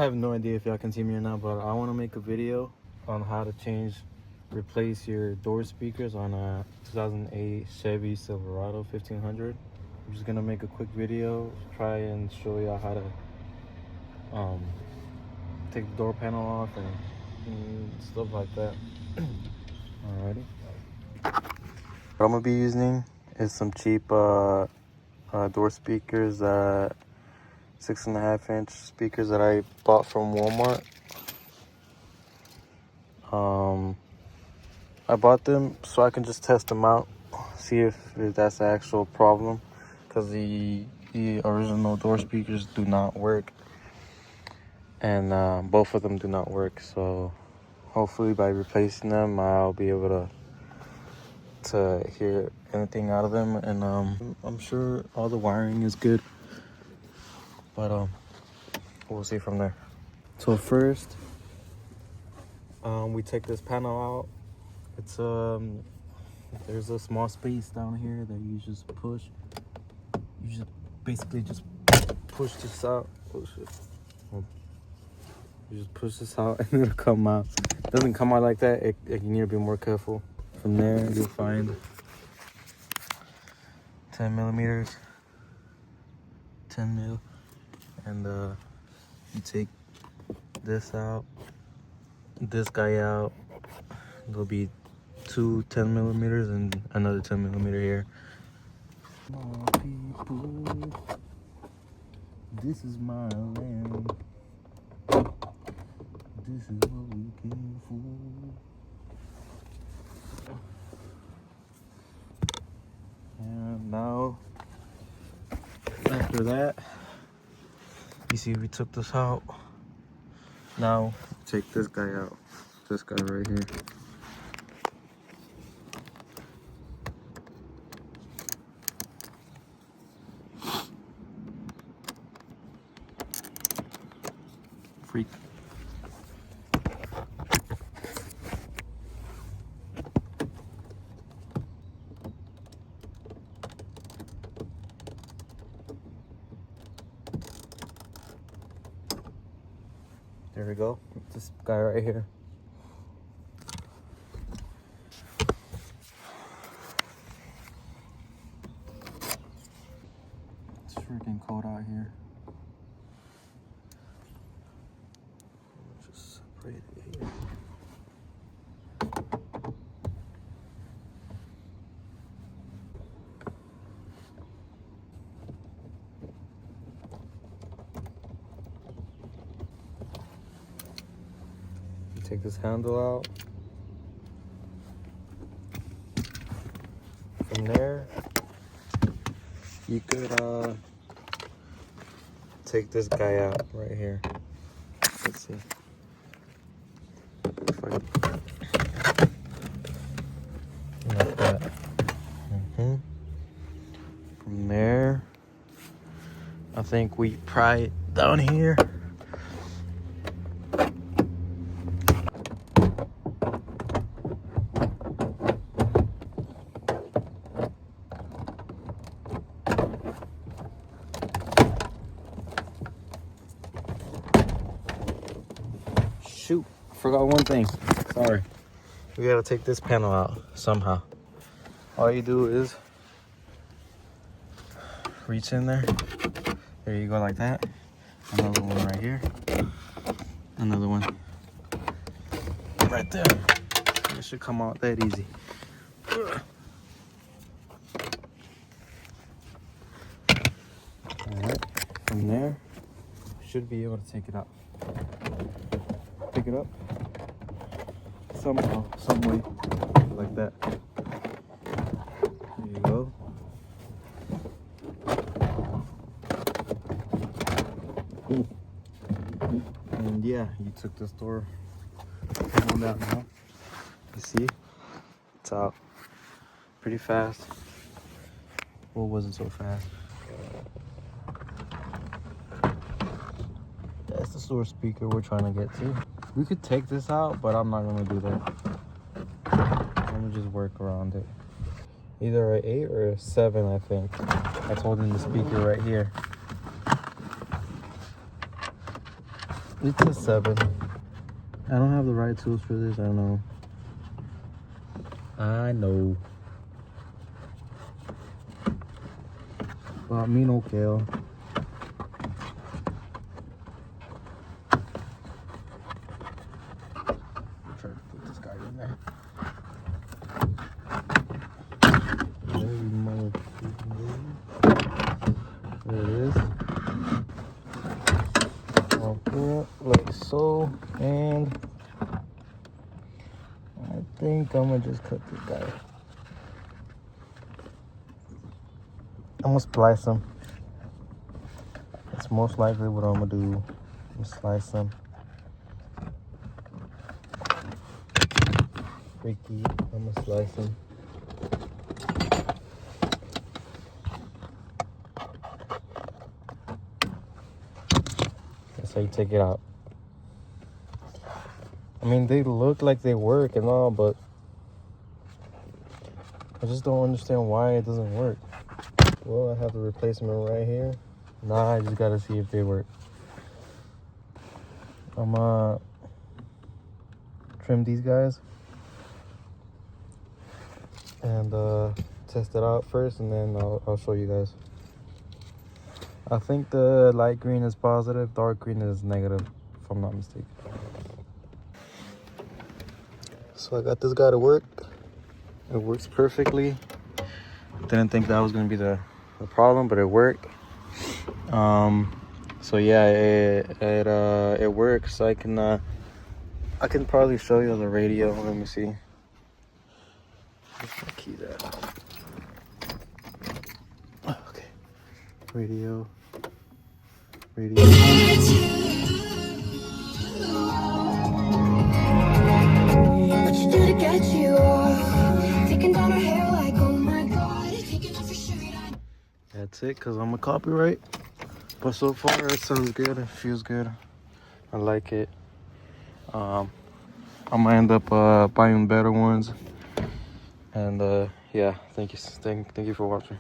have no idea if y'all can see me or not, but I want to make a video on how to replace your door speakers on a 2008 Chevy Silverado 1500. I'm just gonna make a quick video, try and show y'all how to take the door panel off and stuff like that. Alrighty. What I'm gonna be using is some cheap door speakers, 6.5-inch speakers that I bought from Walmart. I bought them so I can just test them out, see if that's the actual problem, because the original door speakers do not work, and both of them do not work. So hopefully by replacing them, I'll be able to hear anything out of them, and I'm sure all the wiring is good, but we'll see from there. So first, we take this panel out. It's there's a small space down here that you just push. You just basically just push this out. Oh shit. You just push this out and it'll come out. It doesn't come out like that. You need to be more careful. From there, you'll find 10 millimeters, 10 mil, and you take this out, this guy out. There'll be two 10 millimeters and another 10 millimeter here. My people, this is my land. This is what we came for. And now, after that, you see we took this out. Now, take this guy out. This guy right here. Freak. There we go. This guy right here. It's freaking cold out here. Just separate it here. Take this handle out. From there, you could take this guy out right here. Let's see. If I like that. From there, I think we pry it down here. Shoot, forgot one thing. Sorry. We gotta take this panel out somehow. All you do is reach in there. There you go, like that. Another one right here. Another one right there. It should come out that easy. Alright, from there, should be able to take it out. Pick it up somehow, some way, like that. There you go. And yeah, you took this door panel out now. You see, it's out pretty fast. Well, wasn't so fast. That's the door speaker we're trying to get to. We could take this out, but I'm not gonna do that. I'm gonna just work around it. Either an 8 or a 7, I think. That's holding the speaker right here. It's a 7. I don't have the right tools for this, I know. But me no care. Try to put this guy in there. There it is. Okay, like so, and I think I'm gonna just cut this guy. I'm gonna splice him. That's most likely what I'm gonna do. I'm gonna slice him. Freaky, I'm gonna slice him. That's how you take it out. I mean, they look like they work and all, but I just don't understand why it doesn't work. Well, I have the replacement right here. Nah, I just gotta see if they work. I'm gonna trim these guys and test it out first, and then I'll show you guys. I think the light green is positive, dark green is negative, if I'm not mistaken. So I got this guy to work. It works perfectly. Didn't think that was gonna be the problem, but it worked. So yeah, it works. I can probably show you the radio. Let me see. Where's my keys at? Okay. Radio. That's it, because I'm a copyright. But so far it sounds good, it feels good. I like it. I'm gonna end up buying better ones. And yeah, thank you for watching.